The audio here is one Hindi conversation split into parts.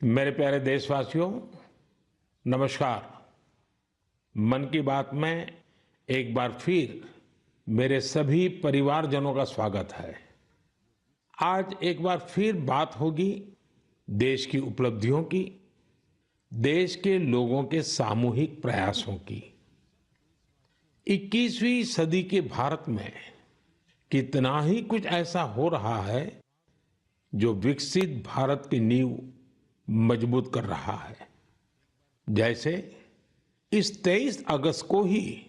मेरे प्यारे देशवासियों, नमस्कार। मन की बात में एक बार फिर मेरे सभी परिवारजनों का स्वागत है। आज एक बार फिर बात होगी देश की उपलब्धियों की, देश के लोगों के सामूहिक प्रयासों की। 21वीं सदी के भारत में कितना ही कुछ ऐसा हो रहा है जो विकसित भारत की नींव मजबूत कर रहा है। जैसे इस 23 अगस्त को ही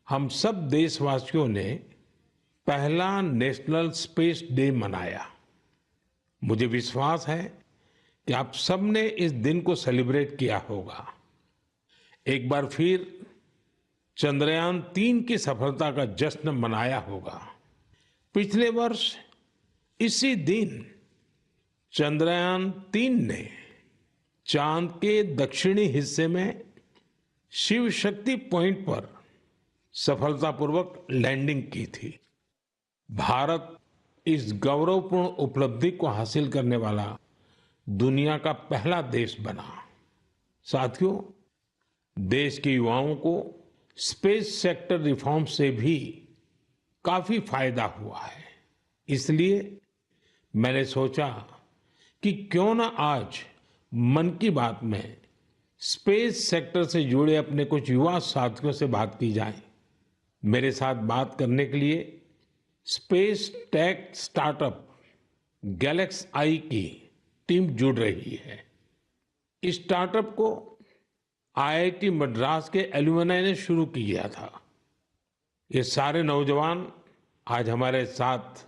हम सब देशवासियों ने पहला नेशनल स्पेस डे मनाया। मुझे विश्वास है कि आप सबने इस दिन को सेलिब्रेट किया होगा। एक बार फिर चंद्रयान-3 की सफलता का जश्न मनाया होगा। पिछले वर्ष इसी दिन चंद्रयान-3 ने चांद के दक्षिणी हिस्से में शिव शक्ति पॉइंट पर सफलतापूर्वक लैंडिंग की थी। भारत इस गौरवपूर्ण उपलब्धि को हासिल करने वाला दुनिया का पहला देश बना। साथियों, देश के युवाओं को स्पेस सेक्टर रिफॉर्म से भी काफी फायदा हुआ है। इसलिए मैंने सोचा कि क्यों ना आज मन की बात में स्पेस सेक्टर से जुड़े अपने कुछ युवा साथियों से बात की जाए। मेरे साथ बात करने के लिए स्पेस टेक स्टार्टअप गैलेक्स आई की टीम जुड़ रही है। इस स्टार्टअप को आईआईटी मद्रास के एलुमनाई ने शुरू किया था। ये सारे नौजवान आज हमारे साथ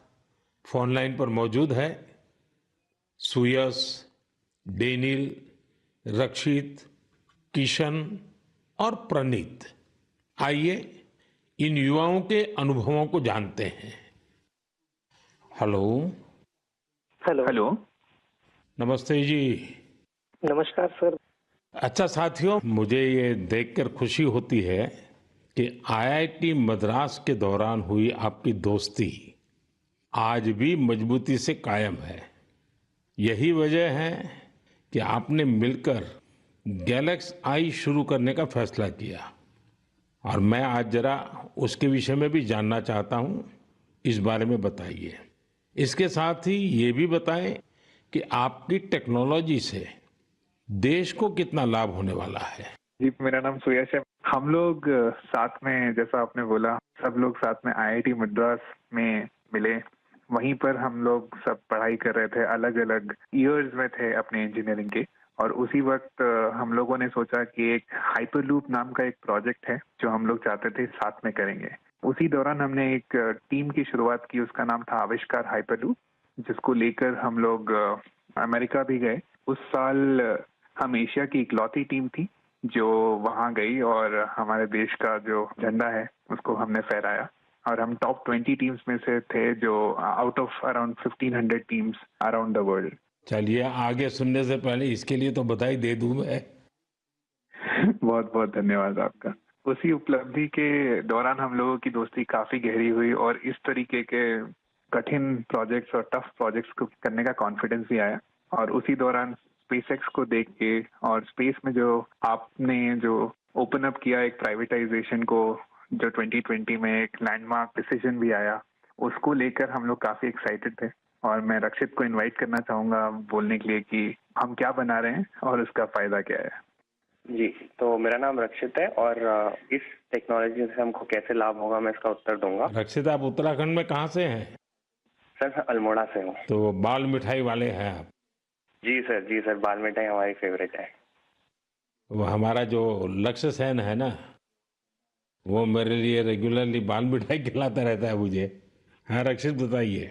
फोन लाइन पर मौजूद है। सुयश, डेनिल, रक्षित, किशन और प्रणीत। आइए इन युवाओं के अनुभवों को जानते हैं। हेलो। हेलो। हेलो। नमस्ते जी। नमस्कार सर। अच्छा साथियों, मुझे ये देखकर खुशी होती है कि आईआईटी मद्रास के दौरान हुई आपकी दोस्ती आज भी मजबूती से कायम है। यही वजह है कि आपने मिलकर गैलेक्स आई शुरू करने का फैसला किया और मैं आज जरा उसके विषय में भी जानना चाहता हूं। इस बारे में बताइए। इसके साथ ही ये भी बताएं कि आपकी टेक्नोलॉजी से देश को कितना लाभ होने वाला है। जी, मेरा नाम सुयश है। हम लोग साथ में, जैसा आपने बोला, सब लोग साथ में आईआईटी मद्रास में मिले। वहीं पर हम लोग सब पढ़ाई कर रहे थे, अलग अलग ईयर्स में थे अपने इंजीनियरिंग के। और उसी वक्त हम लोगों ने सोचा कि एक हाइपरलूप नाम का एक प्रोजेक्ट है जो हम लोग चाहते थे साथ में करेंगे। उसी दौरान हमने एक टीम की शुरुआत की, उसका नाम था आविष्कार हाइपरलूप, जिसको लेकर हम लोग अमेरिका भी गए। उस साल हम एशिया की इकलौती टीम थी जो वहां गई और हमारे देश का जो झंडा है उसको हमने फहराया। और हम टॉप 20 टीम्स में से थे, जो out of around 1500 teams around the world. चलिए, आगे सुनने से पहले इसके लिए तो बधाई दे दूं मैं। बहुत बहुत धन्यवाद आपका। उसी उपलब्धि के दौरान हम लोगों की दोस्ती काफी गहरी हुई और इस तरीके के कठिन प्रोजेक्ट्स और टफ प्रोजेक्ट्स को करने का कॉन्फिडेंस भी आया। और उसी दौरान स्पेसएक्स को देख के और स्पेस में जो आपने जो ओपन अप किया एक प्राइवेटाइजेशन को, जो 2020 में एक लैंडमार्क डिसीजन भी आया, उसको लेकर हम लोग काफी एक्साइटेड थे। और मैं रक्षित को इनवाइट करना चाहूंगा बोलने के लिए कि हम क्या बना रहे हैं और उसका फायदा क्या है। जी, तो मेरा नाम रक्षित है और इस टेक्नोलॉजी से हमको कैसे लाभ होगा मैं इसका उत्तर दूंगा। रक्षित, आप उत्तराखंड में कहाँ से हैं? सर, मैं अल्मोड़ा से हूँ। तो बाल मिठाई वाले हैं आप? जी सर, बाल मिठाई हमारी फेवरेट है। वो हमारा जो लक्ष्य सेन है ना, वो मेरे लिए रेगुलरली बाल मिठाई खिलाता रहता है मुझे। हाँ रक्षित, बताइए।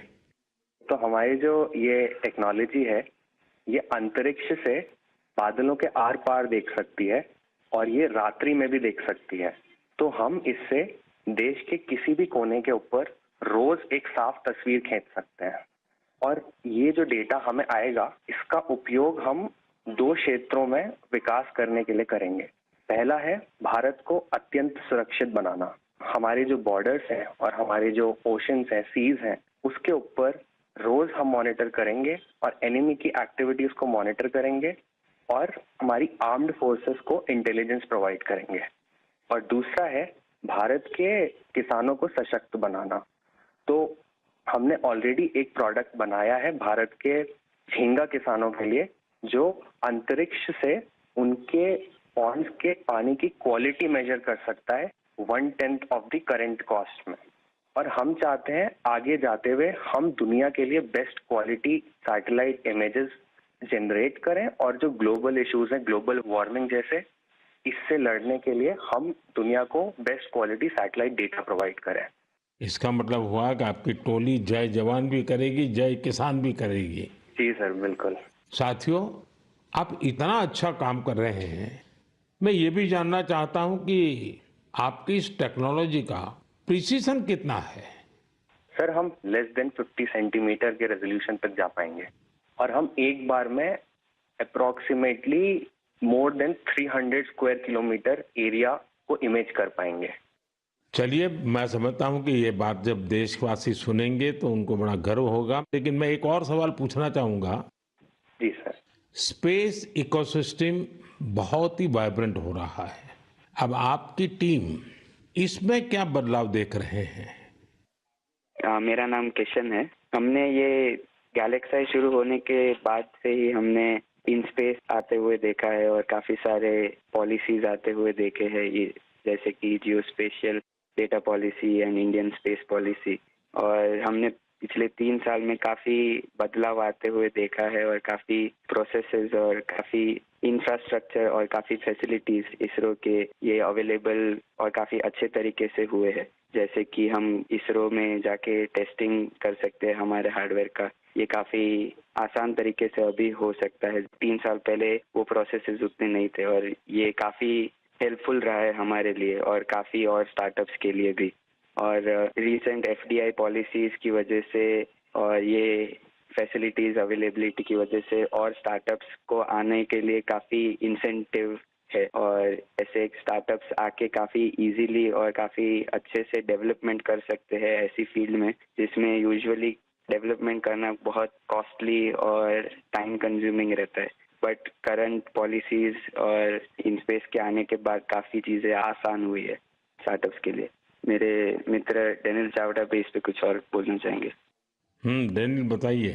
तो हमारी जो ये टेक्नोलॉजी है, ये अंतरिक्ष से बादलों के आर पार देख सकती है और ये रात्रि में भी देख सकती है। तो हम इससे देश के किसी भी कोने के ऊपर रोज एक साफ तस्वीर खींच सकते हैं। और ये जो डेटा हमें आएगा, इसका उपयोग हम 2 क्षेत्रों में विकास करने के लिए करेंगे। पहला है भारत को अत्यंत सुरक्षित बनाना। हमारे जो बॉर्डर्स हैं और हमारे जो ओशंस हैं, सीज हैं, उसके ऊपर रोज हम मॉनिटर करेंगे और एनिमी की एक्टिविटीज को मॉनिटर करेंगे और हमारी आर्म्ड फोर्सेस को इंटेलिजेंस प्रोवाइड करेंगे। और दूसरा है भारत के किसानों को सशक्त बनाना। तो हमने ऑलरेडी एक प्रोडक्ट बनाया है भारत के झींगा किसानों के लिए, जो अंतरिक्ष से उनके पॉन्ड्स के पानी की क्वालिटी मेजर कर सकता है 1/10 ऑफ द करंट कॉस्ट में। और हम चाहते हैं आगे जाते हुए हम दुनिया के लिए best quality satellite images generate करें, और जो ग्लोबल इश्यूज हैं, ग्लोबल वार्मिंग जैसे, इससे लड़ने के लिए हम दुनिया को best quality satellite data provide करें। इसका मतलब हुआ कि आपकी टोली जय जवान भी करेगी, जय किसान भी करेगी। जी सर, बिल्कुल। साथियों, आप इतना अच्छा काम कर रहे हैं, मैं ये भी जानना चाहता हूं कि आपकी इस टेक्नोलॉजी का प्रिसीजन कितना है। सर, हम लेस देन 50 सेंटीमीटर के रेजोल्यूशन तक जा पाएंगे, और हम एक बार में approximately more than 300 square kilometre area को इमेज कर पाएंगे। चलिए, मैं समझता हूं कि ये बात जब देशवासी सुनेंगे तो उनको बड़ा गर्व होगा। लेकिन मैं एक और सवाल पूछना चाहूंगा। जी सर। स्पेस इकोसिस्टम बहुत ही वाइब्रेंट हो रहा है। अब आपकी टीम इसमें क्या बदलाव देख रहे हैं? मेरा नाम किशन है। हमने ये गैलेक्साई शुरू होने के बाद से ही हमने इन स्पेस आते हुए देखा है, और काफी सारे पॉलिसीज आते हुए देखे हैं, ये जैसे कि geospatial data policy and Indian space policy. और हमने पिछले 3 साल में काफी बदलाव आते हुए देखा है, और काफी प्रोसेसेस और काफी इंफ्रास्ट्रक्चर और काफी फैसिलिटीज इसरो के ये अवेलेबल और काफी अच्छे तरीके से हुए हैं। जैसे कि हम इसरो में जाके टेस्टिंग कर सकते हैं हमारे हार्डवेयर का, ये काफी आसान तरीके से अभी हो सकता है। 3 साल पहले वो प्रोसेसेस उतने नहीं थे, और ये काफी हेल्पफुल रहा है हमारे लिए और काफी और स्टार्टअप्स के लिए भी। और रिसेंट एफडीआई पॉलिसीज की वजह से और ये फैसिलिटीज अवेलेबिलिटी की वजह से और स्टार्टअप्स को आने के लिए काफी इंसेंटिव है, और ऐसे स्टार्टअप्स आके काफी इजीली और काफी अच्छे से डेवलपमेंट कर सकते हैं ऐसी फील्ड में जिसमें यूजुअली डेवलपमेंट करना बहुत कॉस्टली और टाइम कंज्यूमिंग रहता है। बट करंट पॉलिसीज और इन स्पेस के आने के बाद काफी चीजें आसान हुई है स्टार्टअप्स के लिए। मेरे मित्र डेनियल चावड़ा भी इस पे कुछ और बोलना चाहेंगे। डेनियल बताइए।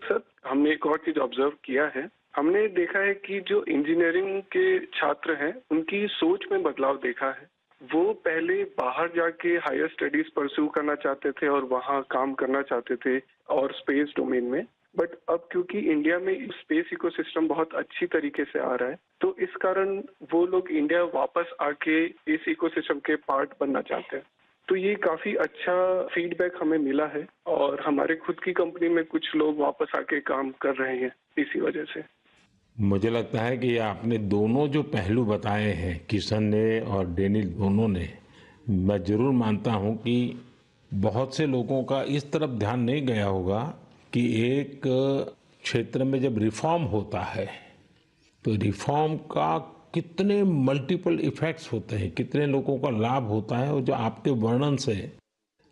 सर, हमने एक और चीज ऑब्जर्व किया है। हमने देखा है कि जो इंजीनियरिंग के छात्र हैं उनकी सोच में बदलाव देखा है। वो पहले बाहर जाके हायर स्टडीज परस्यू करना चाहते थे और वहाँ काम करना चाहते थे और स्पेस डोमेन में, बट अब क्योंकि इंडिया में स्पेस इकोसिस्टम बहुत अच्छी तरीके से आ रहा है, तो इस कारण वो लोग इंडिया वापस आके इस इकोसिस्टम के पार्ट बनना चाहते हैं। तो ये काफी अच्छा फीडबैक हमें मिला है, और हमारे खुद की कंपनी में कुछ लोग वापस आके काम कर रहे हैं इसी वजह से। मुझे लगता है कि आपने दोनों जो पहलू बताए हैं, किशन ने और डेनियल दोनों ने, मैं जरूर मानता हूं कि बहुत से लोगों का इस तरफ ध्यान नहीं गया होगा कि एक क्षेत्र में जब रिफॉर्म होता है तो रिफॉर्म का कितने मल्टीपल इफेक्ट्स होते हैं, कितने लोगों का लाभ होता है, और जो आपके वर्णन से,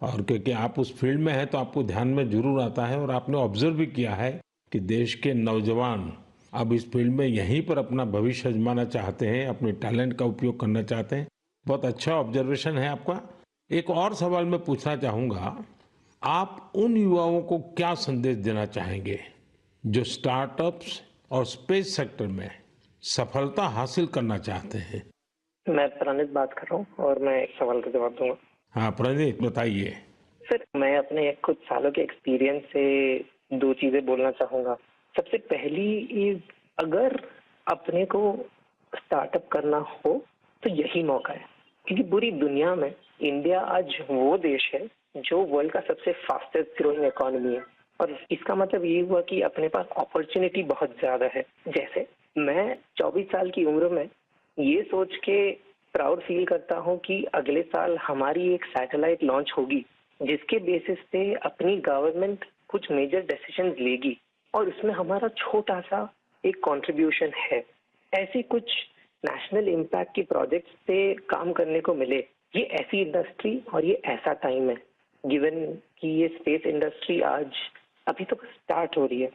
और क्योंकि आप उस फील्ड में हैं तो आपको ध्यान में जरूर आता है, और आपने ऑब्जर्व भी किया है कि देश के नौजवान अब इस फील्ड में यहीं पर अपना भविष्य आजमाना चाहते हैं, अपने टैलेंट का उपयोग करना चाहते हैं। बहुत अच्छा ऑब्जर्वेशन है आपका। एक और सवाल मैं पूछना चाहूंगा, आप उन युवाओं को क्या संदेश देना चाहेंगे जो स्टार्टअप्स और स्पेस सेक्टर में सफलता हासिल करना चाहते हैं? मैं प्रणीत बात कर रहा हूँ और मैं एक सवाल का जवाब दूंगा। हाँ प्रणीत, बताइए। सर, मैं अपने कुछ सालों के एक्सपीरियंस से 2 चीजें बोलना चाहूंगा। सबसे पहली इज, अगर अपने को स्टार्टअप करना हो तो यही मौका है, क्योंकि पूरी दुनिया में इंडिया आज वो देश है जो वर्ल्ड का सबसे फास्टेस्ट ग्रोइंग इकोनॉमी है, और इसका मतलब ये हुआ कि अपने पास अपॉर्चुनिटी बहुत ज्यादा है। जैसे मैं 24 साल की उम्र में ये सोच के प्राउड फील करता हूँ कि अगले साल हमारी एक सैटेलाइट लॉन्च होगी जिसके बेसिस पे अपनी गवर्नमेंट कुछ मेजर डिसीजंस लेगी, और उसमें हमारा छोटा सा एक कंट्रीब्यूशन है। ऐसी कुछ नेशनल इम्पैक्ट की प्रोजेक्ट्स पे काम करने को मिले, ये ऐसी इंडस्ट्री और ये ऐसा टाइम है, गिवन कि ये स्पेस इंडस्ट्री आज अभी तो स्टार्ट हो रही है।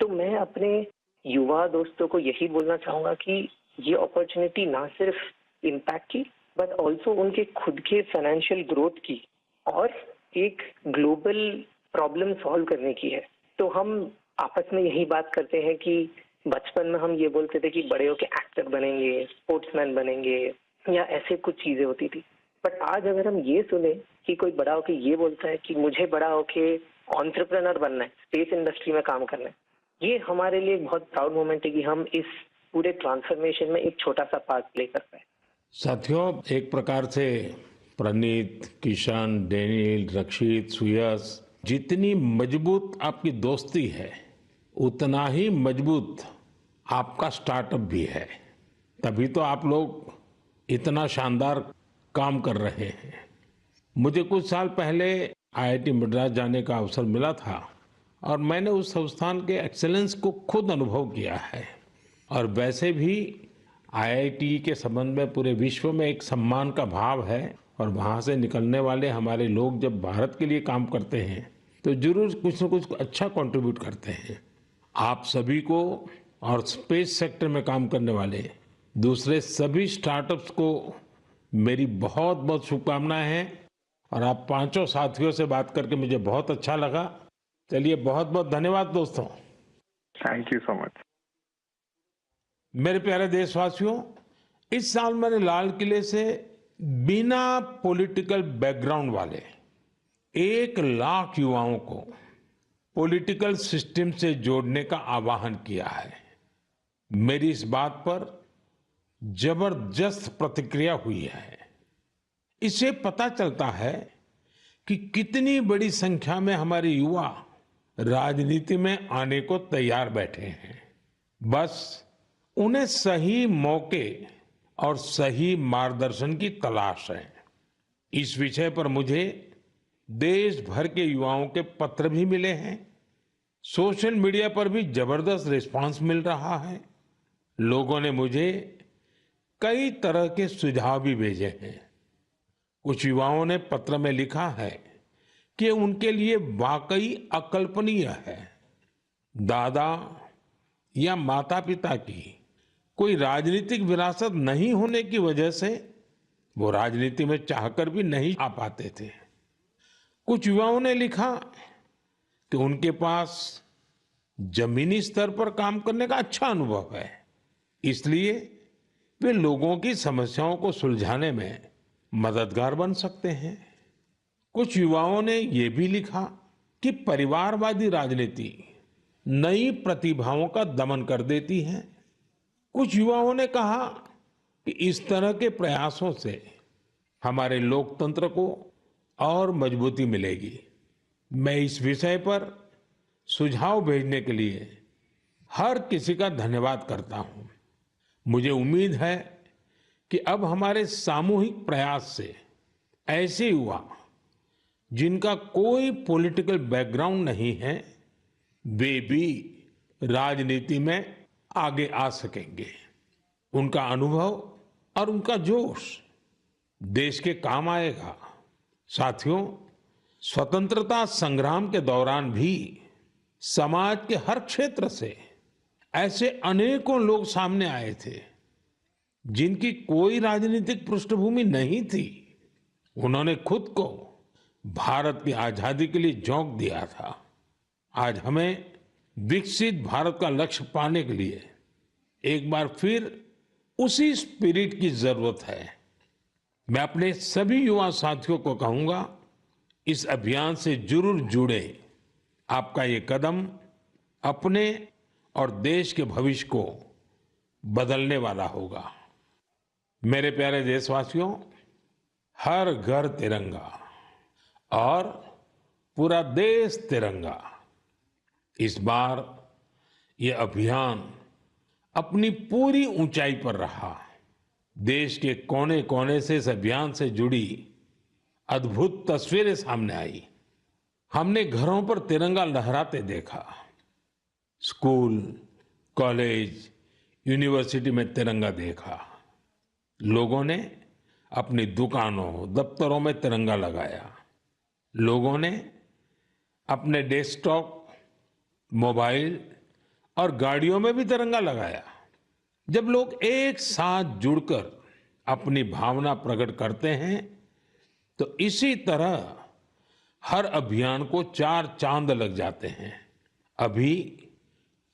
तो मैं अपने युवा दोस्तों को यही बोलना चाहूंगा कि ये अपॉर्चुनिटी ना सिर्फ इम्पैक्ट की बट ऑल्सो उनके खुद के फाइनेंशियल ग्रोथ की और एक ग्लोबल प्रॉब्लम सॉल्व करने की है। तो हम आपस में यही बात करते हैं कि बचपन में हम ये बोलते थे कि बड़े होके एक्टर बनेंगे, स्पोर्ट्समैन बनेंगे या ऐसे कुछ चीजें होती थी। बट आज अगर हम ये सुने कि कोई बड़ा होके ये बोलता है कि मुझे बड़ा होके एंटरप्रेन्योर बनना है, स्पेस इंडस्ट्री में काम करना है, ये हमारे लिए बहुत प्राउड मोमेंट है कि हम इस पूरे ट्रांसफॉर्मेशन में एक छोटा सा पार्ट प्ले कर पाए। साथियों, एक प्रकार से प्रणीत, किशन, डेनियल, रक्षित, सुयस, जितनी मजबूत आपकी दोस्ती है उतना ही मजबूत आपका स्टार्टअप भी है। तभी तो आप लोग इतना शानदार काम कर रहे हैं। मुझे कुछ साल पहले आईआईटी मद्रास जाने का अवसर मिला था और मैंने उस संस्थान के एक्सेलेंस को खुद अनुभव किया है। और वैसे भी आईआईटी के संबंध में पूरे विश्व में एक सम्मान का भाव है और वहाँ से निकलने वाले हमारे लोग जब भारत के लिए काम करते हैं तो जरूर कुछ न कुछ अच्छा कंट्रीब्यूट करते हैं। आप सभी को और स्पेस सेक्टर में काम करने वाले दूसरे सभी स्टार्टअप्स को मेरी बहुत बहुत शुभकामनाएं हैं। और आप पांचों साथियों से बात करके मुझे बहुत अच्छा लगा। चलिए, बहुत बहुत धन्यवाद दोस्तों। Thank you so much. मेरे प्यारे देशवासियों, इस साल मैंने लाल किले से बिना पॉलिटिकल बैकग्राउंड वाले 1 लाख युवाओं को पॉलिटिकल सिस्टम से जोड़ने का आह्वान किया है। मेरी इस बात पर जबरदस्त प्रतिक्रिया हुई है। इससे पता चलता है कि कितनी बड़ी संख्या में हमारे युवा राजनीति में आने को तैयार बैठे हैं। बस उन्हें सही मौके और सही मार्गदर्शन की तलाश है। इस विषय पर मुझे देश भर के युवाओं के पत्र भी मिले हैं। सोशल मीडिया पर भी जबरदस्त रिस्पांस मिल रहा है। लोगों ने मुझे कई तरह के सुझाव भी भेजे हैं। कुछ युवाओं ने पत्र में लिखा है कि उनके लिए वाकई अकल्पनीय है दादा या माता पिता की कोई राजनीतिक विरासत नहीं होने की वजह से वो राजनीति में चाहकर भी नहीं आ पाते थे। कुछ युवाओं ने लिखा कि उनके पास जमीनी स्तर पर काम करने का अच्छा अनुभव है, इसलिए वे लोगों की समस्याओं को सुलझाने में मददगार बन सकते हैं। कुछ युवाओं ने ये भी लिखा कि परिवारवादी राजनीति नई प्रतिभाओं का दमन कर देती है। कुछ युवाओं ने कहा कि इस तरह के प्रयासों से हमारे लोकतंत्र को और मजबूती मिलेगी। मैं इस विषय पर सुझाव भेजने के लिए हर किसी का धन्यवाद करता हूं। मुझे उम्मीद है कि अब हमारे सामूहिक प्रयास से ऐसे युवा जिनका कोई पॉलिटिकल बैकग्राउंड नहीं है वे भी राजनीति में आगे आ सकेंगे। उनका अनुभव और उनका जोश देश के काम आएगा। साथियों, स्वतंत्रता संग्राम के दौरान भी समाज के हर क्षेत्र से ऐसे अनेकों लोग सामने आए थे जिनकी कोई राजनीतिक पृष्ठभूमि नहीं थी। उन्होंने खुद को भारत की आजादी के लिए झोंक दिया था। आज हमें विकसित भारत का लक्ष्य पाने के लिए एक बार फिर उसी स्पिरिट की जरूरत है। मैं अपने सभी युवा साथियों को कहूंगा, इस अभियान से जरूर जुड़े। आपका ये कदम अपने और देश के भविष्य को बदलने वाला होगा। मेरे प्यारे देशवासियों, हर घर तिरंगा और पूरा देश तिरंगा। इस बार ये अभियान अपनी पूरी ऊंचाई पर रहा। देश के कोने कोने से इस अभियान से जुड़ी अद्भुत तस्वीरें सामने आई। हमने घरों पर तिरंगा लहराते देखा। स्कूल, कॉलेज, यूनिवर्सिटी में तिरंगा देखा। लोगों ने अपनी दुकानों, दफ्तरों में तिरंगा लगाया। लोगों ने अपने डेस्कटॉप, मोबाइल और गाड़ियों में भी तिरंगा लगाया। जब लोग एक साथ जुड़कर अपनी भावना प्रकट करते हैं तो इसी तरह हर अभियान को 4 चांद लग जाते हैं। अभी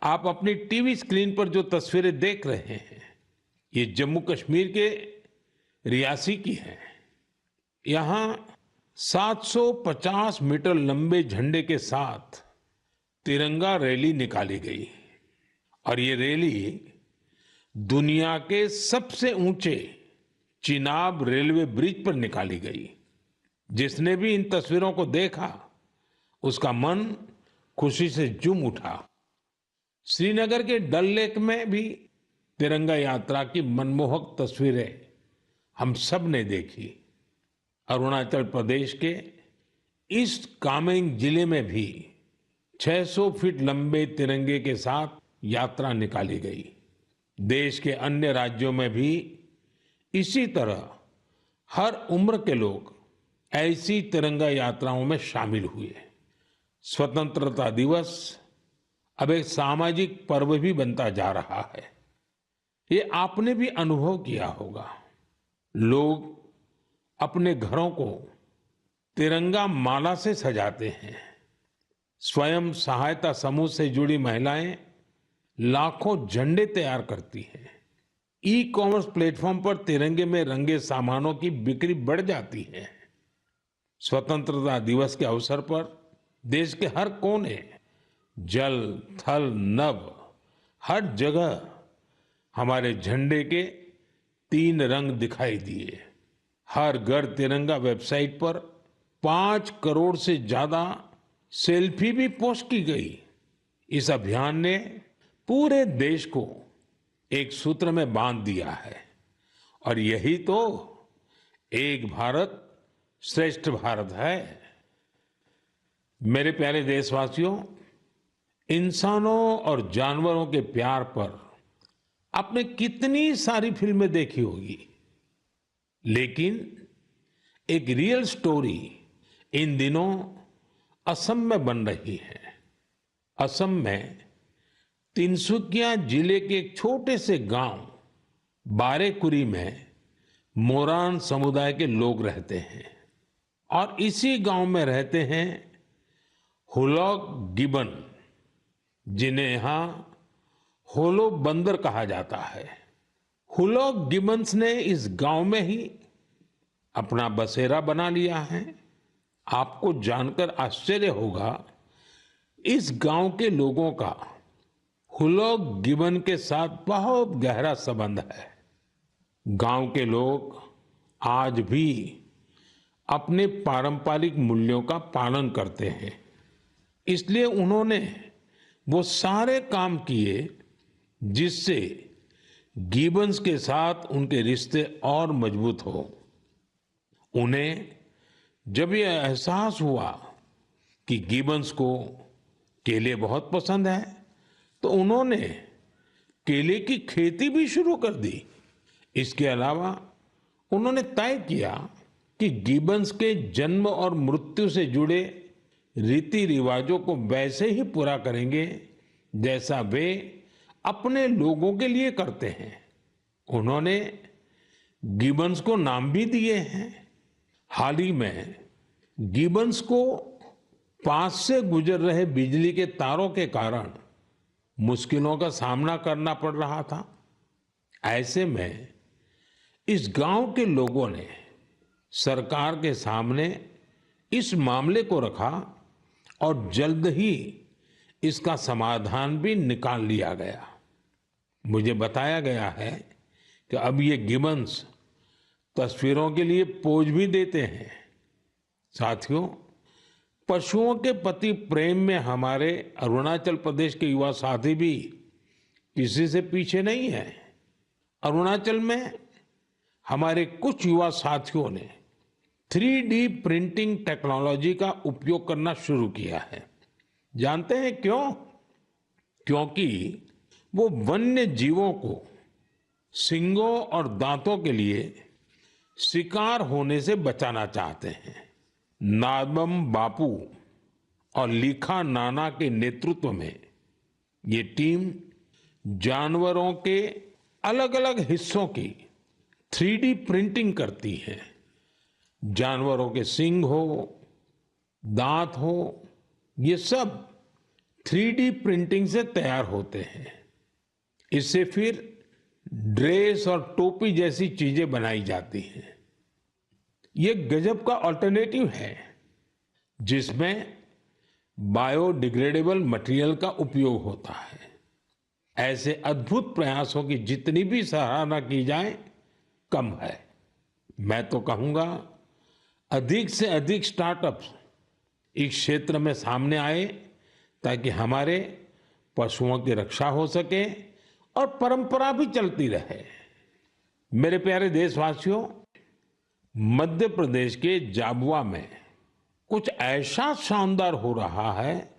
आप अपनी टीवी स्क्रीन पर जो तस्वीरें देख रहे हैं ये जम्मू कश्मीर के रियासी की हैं। यहाँ 750 मीटर लंबे झंडे के साथ तिरंगा रैली निकाली गई और ये रैली दुनिया के सबसे ऊंचे चिनाब रेलवे ब्रिज पर निकाली गई। जिसने भी इन तस्वीरों को देखा उसका मन खुशी से झूम उठा। श्रीनगर के डल लेक में भी तिरंगा यात्रा की मनमोहक तस्वीरें हम सब ने देखी। अरुणाचल प्रदेश के ईस्ट कामेंग जिले में भी 600 फीट लंबे तिरंगे के साथ यात्रा निकाली गई। देश के अन्य राज्यों में भी इसी तरह हर उम्र के लोग ऐसी तिरंगा यात्राओं में शामिल हुए। स्वतंत्रता दिवस अब एक सामाजिक पर्व भी बनता जा रहा है। ये आपने भी अनुभव किया होगा। लोग अपने घरों को तिरंगा माला से सजाते हैं। स्वयं सहायता समूह से जुड़ी महिलाएं लाखों झंडे तैयार करती हैं। ई कॉमर्स प्लेटफॉर्म पर तिरंगे में रंगे सामानों की बिक्री बढ़ जाती है। स्वतंत्रता दिवस के अवसर पर देश के हर कोने, जल, थल, नभ, हर जगह हमारे झंडे के 3 रंग दिखाई दिए। हर घर तिरंगा वेबसाइट पर 5 करोड़ से ज्यादा सेल्फी भी पोस्ट की गई। इस अभियान ने पूरे देश को एक सूत्र में बांध दिया है और यही तो एक भारत श्रेष्ठ भारत है। मेरे प्यारे देशवासियों, इंसानों और जानवरों के प्यार पर आपने कितनी सारी फिल्में देखी होगी, लेकिन एक रियल स्टोरी इन दिनों असम में बन रही है। असम में तिनसुकिया जिले के एक छोटे से गांव बारेकुरी में मोरान समुदाय के लोग रहते हैं और इसी गांव में रहते हैं हुलॉक गिबन, जिन्हें यहां होलो बंदर कहा जाता है। हुलॉक गिबन्स ने इस गांव में ही अपना बसेरा बना लिया है। आपको जानकर आश्चर्य होगा, इस गांव के लोगों का हुलॉक गिबन के साथ बहुत गहरा संबंध है। गांव के लोग आज भी अपने पारंपरिक मूल्यों का पालन करते हैं, इसलिए उन्होंने वो सारे काम किए जिससे गिबन्स के साथ उनके रिश्ते और मजबूत हो। उन्हें जब ये एहसास हुआ कि गिबन्स को केले बहुत पसंद है तो उन्होंने केले की खेती भी शुरू कर दी। इसके अलावा उन्होंने तय किया कि गिबन्स के जन्म और मृत्यु से जुड़े रीति रिवाजों को वैसे ही पूरा करेंगे जैसा वे अपने लोगों के लिए करते हैं। उन्होंने गिबन्स को नाम भी दिए हैं। हाल ही में गिबन्स को पास से गुजर रहे बिजली के तारों के कारण मुश्किलों का सामना करना पड़ रहा था। ऐसे में इस गांव के लोगों ने सरकार के सामने इस मामले को रखा और जल्द ही इसका समाधान भी निकाल लिया गया। मुझे बताया गया है कि अब ये गिबन्स तस्वीरों के लिए पोज भी देते हैं। साथियों, पशुओं के प्रति प्रेम में हमारे अरुणाचल प्रदेश के युवा साथी भी किसी से पीछे नहीं है। अरुणाचल में हमारे कुछ युवा साथियों ने 3D प्रिंटिंग टेक्नोलॉजी का उपयोग करना शुरू किया है। जानते हैं क्यों? क्योंकि वो वन्य जीवों को सींगों और दांतों के लिए शिकार होने से बचाना चाहते हैं। नादम बापू और लीखा नाना के नेतृत्व में ये टीम जानवरों के अलग अलग हिस्सों की 3D प्रिंटिंग करती है। जानवरों के सींग हो, दांत हो, ये सब 3D प्रिंटिंग से तैयार होते हैं। इससे फिर ड्रेस और टोपी जैसी चीजें बनाई जाती हैं। ये गजब का अल्टरनेटिव है जिसमें बायोडिग्रेडेबल मटेरियल का उपयोग होता है। ऐसे अद्भुत प्रयासों की जितनी भी सराहना की जाए कम है। मैं तो कहूंगा अधिक से अधिक स्टार्टअप्स इस क्षेत्र में सामने आए ताकि हमारे पशुओं की रक्षा हो सके और परंपरा भी चलती रहे। मेरे प्यारे देशवासियों, मध्य प्रदेश के झाबुआ में कुछ ऐसा शानदार हो रहा है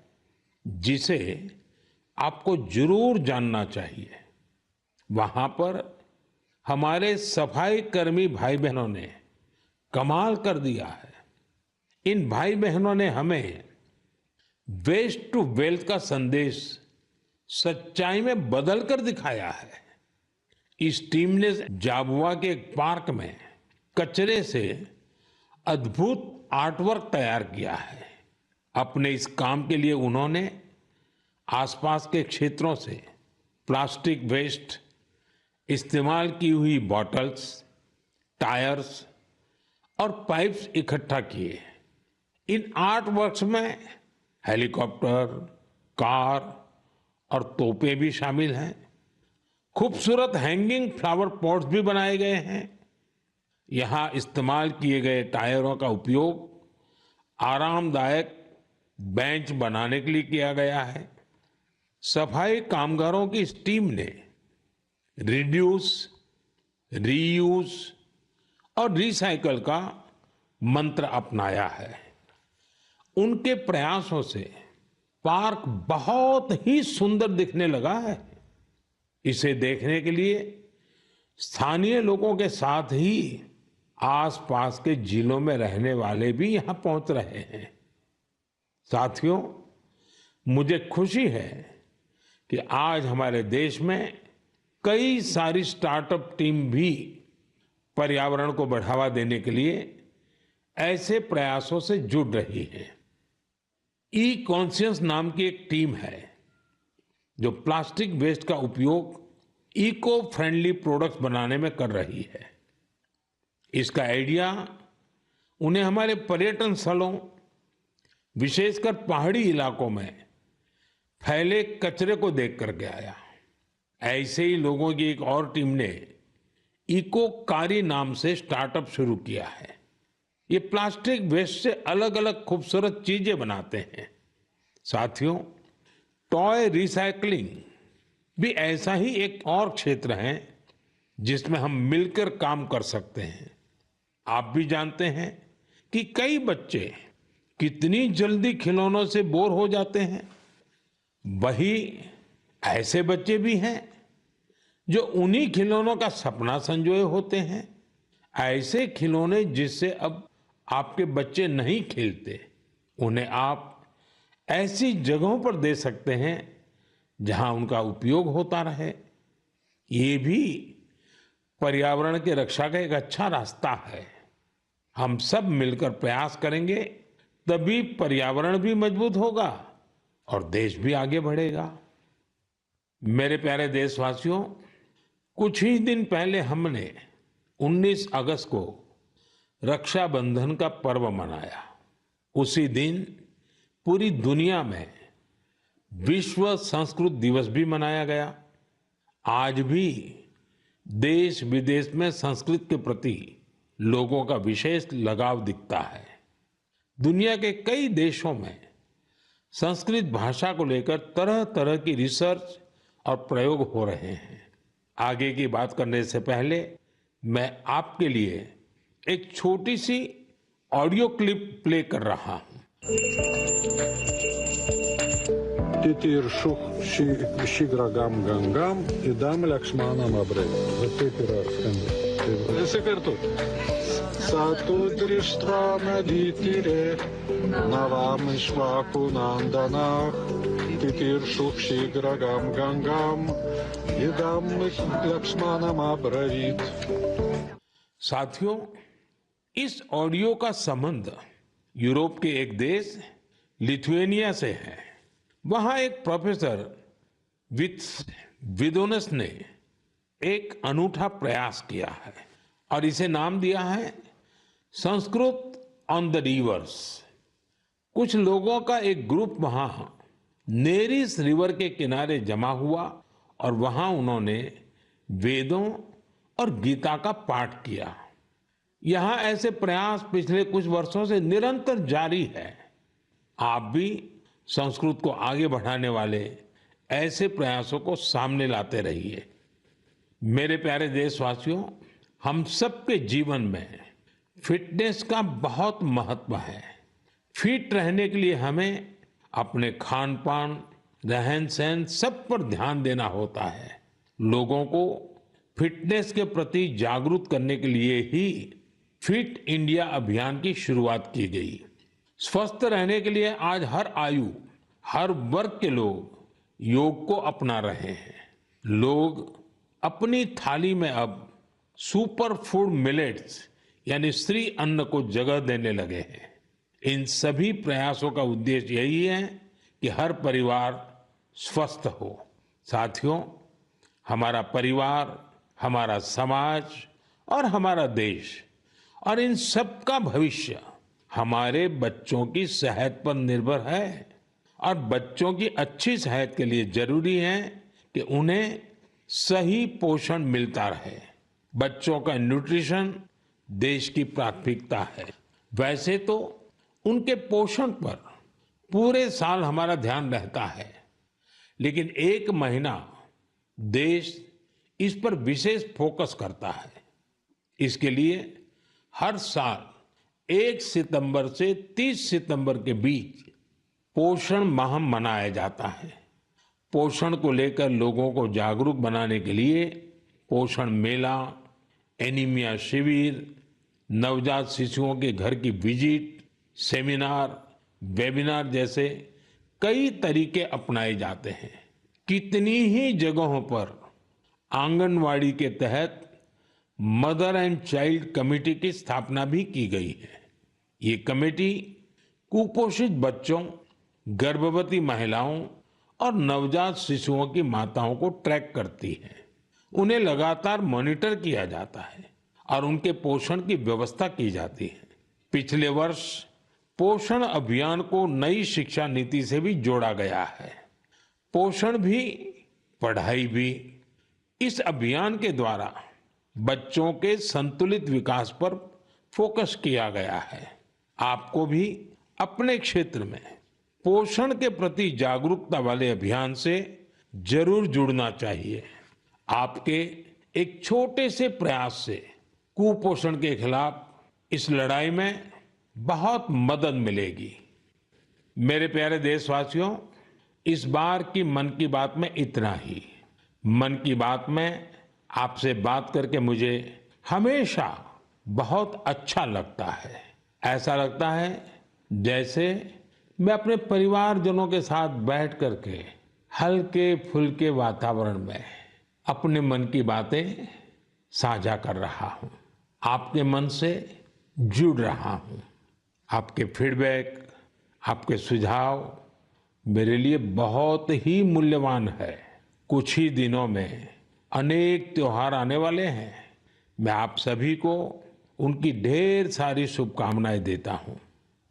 जिसे आपको जरूर जानना चाहिए। वहां पर हमारे सफाई कर्मी भाई बहनों ने कमाल कर दिया है। इन भाई बहनों ने हमें वेस्ट टू वेल्थ का संदेश सच्चाई में बदल कर दिखाया है। इस टीम ने झाबुआ के एक पार्क में कचरे से अद्भुत आर्टवर्क तैयार किया है। अपने इस काम के लिए उन्होंने आसपास के क्षेत्रों से प्लास्टिक वेस्ट, इस्तेमाल की हुई बॉटल्स, टायर्स और पाइप्स इकट्ठा किए। इन आर्ट वर्क्स में हेलीकॉप्टर, कार और तोपें भी शामिल हैं। खूबसूरत हैंगिंग फ्लावर पॉट्स भी बनाए गए हैं। यहां इस्तेमाल किए गए टायरों का उपयोग आरामदायक बेंच बनाने के लिए किया गया है। सफाई कामगारों की इस टीम ने रिड्यूस, रीयूज और रिसाइकल का मंत्र अपनाया है। उनके प्रयासों से पार्क बहुत ही सुंदर दिखने लगा है। इसे देखने के लिए स्थानीय लोगों के साथ ही आसपास के जिलों में रहने वाले भी यहां पहुंच रहे हैं। साथियों, मुझे खुशी है कि आज हमारे देश में कई सारी स्टार्टअप टीम भी पर्यावरण को बढ़ावा देने के लिए ऐसे प्रयासों से जुड़ रही है। ई कॉन्शियस नाम की एक टीम है जो प्लास्टिक वेस्ट का उपयोग इको फ्रेंडली प्रोडक्ट्स बनाने में कर रही है। इसका आइडिया उन्हें हमारे पर्यटन स्थलों, विशेषकर पहाड़ी इलाकों में फैले कचरे को देख करके आया। ऐसे ही लोगों की एक और टीम ने इको कारी नाम से स्टार्टअप शुरू किया है। ये प्लास्टिक वेस्ट से अलग अलग खूबसूरत चीजें बनाते हैं। साथियों, टॉय रिसाइकलिंग भी ऐसा ही एक और क्षेत्र है जिसमें हम मिलकर काम कर सकते हैं। आप भी जानते हैं कि कई बच्चे कितनी जल्दी खिलौनों से बोर हो जाते हैं। वही ऐसे बच्चे भी हैं जो उन्हीं खिलौनों का सपना संजोए होते हैं। ऐसे खिलौने जिससे अब आपके बच्चे नहीं खेलते, उन्हें आप ऐसी जगहों पर दे सकते हैं जहां उनका उपयोग होता रहे। ये भी पर्यावरण की रक्षा का एक अच्छा रास्ता है। हम सब मिलकर प्रयास करेंगे तभी पर्यावरण भी मजबूत होगा और देश भी आगे बढ़ेगा। मेरे प्यारे देशवासियों, कुछ ही दिन पहले हमने 19 अगस्त को रक्षाबंधन का पर्व मनाया। उसी दिन पूरी दुनिया में विश्व संस्कृत दिवस भी मनाया गया। आज भी देश विदेश में संस्कृत के प्रति लोगों का विशेष लगाव दिखता है। दुनिया के कई देशों में संस्कृत भाषा को लेकर तरह तरह की रिसर्च और प्रयोग हो रहे हैं। आगे की बात करने से पहले मैं आपके लिए एक छोटी सी ऑडियो क्लिप प्ले कर रहा हूं। Titiršuch šigragam gangam idam lakšmanam abre. Va taip yra skambės. Visi kartu. Satu drištva meditire navam išvaku nandanach तितीर्षुः शीघ्रगां गङ्गाम् इदं लक्ष्मणमब्रवीत्। साथियों, इस ऑडियो का संबंध यूरोप के एक देश लिथुएनिया से है। वहां एक प्रोफेसर विदोनस ने एक अनूठा प्रयास किया है और इसे नाम दिया है संस्कृत ऑन द रिवर्स। कुछ लोगों का एक ग्रुप वहां नेरिस रिवर के किनारे जमा हुआ और वहां उन्होंने वेदों और गीता का पाठ किया। यहां ऐसे प्रयास पिछले कुछ वर्षों से निरंतर जारी है। आप भी संस्कृत को आगे बढ़ाने वाले ऐसे प्रयासों को सामने लाते रहिए। मेरे प्यारे देशवासियों, हम सबके जीवन में फिटनेस का बहुत महत्व है। फिट रहने के लिए हमें अपने खान पान, रहन सहन सब पर ध्यान देना होता है। लोगों को फिटनेस के प्रति जागरूक करने के लिए ही फिट इंडिया अभियान की शुरुआत की गई। स्वस्थ रहने के लिए आज हर आयु, हर वर्ग के लोग योग को अपना रहे हैं। लोग अपनी थाली में अब सुपर फूड मिलेट्स यानी श्री अन्न को जगह देने लगे हैं। इन सभी प्रयासों का उद्देश्य यही है कि हर परिवार स्वस्थ हो। साथियों, हमारा परिवार, हमारा समाज और हमारा देश और इन सब का भविष्य हमारे बच्चों की सेहत पर निर्भर है और बच्चों की अच्छी सेहत के लिए जरूरी है कि उन्हें सही पोषण मिलता रहे। बच्चों का न्यूट्रिशन देश की प्राथमिकता है। वैसे तो उनके पोषण पर पूरे साल हमारा ध्यान रहता है, लेकिन एक महीना देश इस पर विशेष फोकस करता है। इसके लिए हर साल 1 सितंबर से 30 सितंबर के बीच पोषण माह मनाया जाता है। पोषण को लेकर लोगों को जागरूक बनाने के लिए पोषण मेला, एनीमिया शिविर, नवजात शिशुओं के घर की विजिट, सेमिनार, वेबिनार जैसे कई तरीके अपनाए जाते हैं। कितनी ही जगहों पर आंगनवाड़ी के तहत मदर एंड चाइल्ड कमेटी की स्थापना भी की गई है। ये कमेटी कुपोषित बच्चों, गर्भवती महिलाओं और नवजात शिशुओं की माताओं को ट्रैक करती है। उन्हें लगातार मॉनिटर किया जाता है और उनके पोषण की व्यवस्था की जाती है। पिछले वर्ष पोषण अभियान को नई शिक्षा नीति से भी जोड़ा गया है। पोषण भी, पढ़ाई भी। इस अभियान के द्वारा बच्चों के संतुलित विकास पर फोकस किया गया है। आपको भी अपने क्षेत्र में पोषण के प्रति जागरूकता वाले अभियान से जरूर जुड़ना चाहिए। आपके एक छोटे से प्रयास से कुपोषण के खिलाफ इस लड़ाई में बहुत मदद मिलेगी। मेरे प्यारे देशवासियों, इस बार की मन की बात में इतना ही। मन की बात में आपसे बात करके मुझे हमेशा बहुत अच्छा लगता है। ऐसा लगता है जैसे मैं अपने परिवारजनों के साथ बैठ करके हल्के फुल्के वातावरण में अपने मन की बातें साझा कर रहा हूं, आपके मन से जुड़ रहा हूं। आपके फीडबैक, आपके सुझाव मेरे लिए बहुत ही मूल्यवान है। कुछ ही दिनों में अनेक त्योहार आने वाले हैं। मैं आप सभी को उनकी ढेर सारी शुभकामनाएं देता हूं।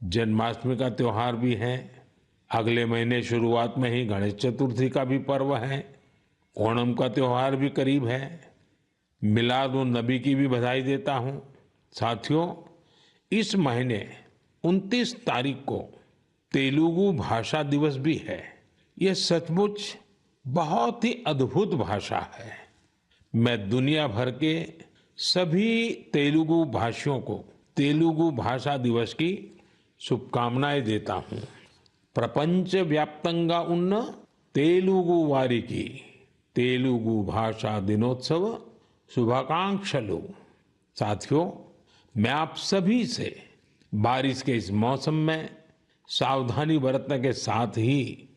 जन्माष्टमी का त्योहार भी है। अगले महीने शुरुआत में ही गणेश चतुर्थी का भी पर्व है। ओणम का त्योहार भी करीब है। मिलाद उन नबी की भी बधाई देता हूं। साथियों, इस महीने 29 तारीख को तेलुगु भाषा दिवस भी है। यह सचमुच बहुत ही अद्भुत भाषा है। मैं दुनिया भर के सभी तेलुगु भाषियों को तेलुगु भाषा दिवस की शुभकामनाएं देता हूं। प्रपंच व्याप्तंगा उन्न तेलुगु वारिकी तेलुगु भाषा दिनोत्सव शुभाकांक्षलु। साथियों, मैं आप सभी से बारिश के इस मौसम में सावधानी बरतने के साथ ही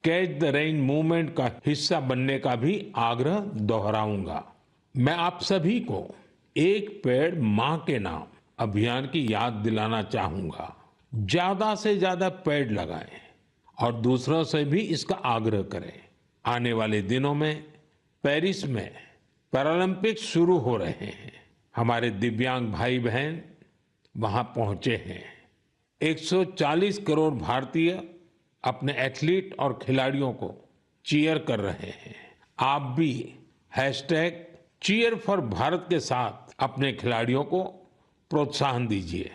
कैच द रेन मूवमेंट का हिस्सा बनने का भी आग्रह दोहराऊंगा। मैं आप सभी को एक पेड़ मां के नाम अभियान की याद दिलाना चाहूंगा। ज्यादा से ज्यादा पेड़ लगाएं और दूसरों से भी इसका आग्रह करें। आने वाले दिनों में पेरिस में पैरालंपिक्स शुरू हो रहे हैं। हमारे दिव्यांग भाई बहन वहां पहुंचे हैं। 140 करोड़ भारतीय अपने एथलीट और खिलाड़ियों को चीयर कर रहे हैं। आप भी #cheer4Bharat के साथ अपने खिलाड़ियों को प्रोत्साहन दीजिए।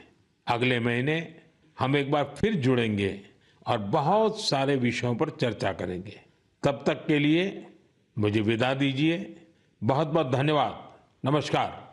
अगले महीने हम एक बार फिर जुड़ेंगे और बहुत सारे विषयों पर चर्चा करेंगे। तब तक के लिए मुझे विदा दीजिए। बहुत बहुत धन्यवाद। नमस्कार।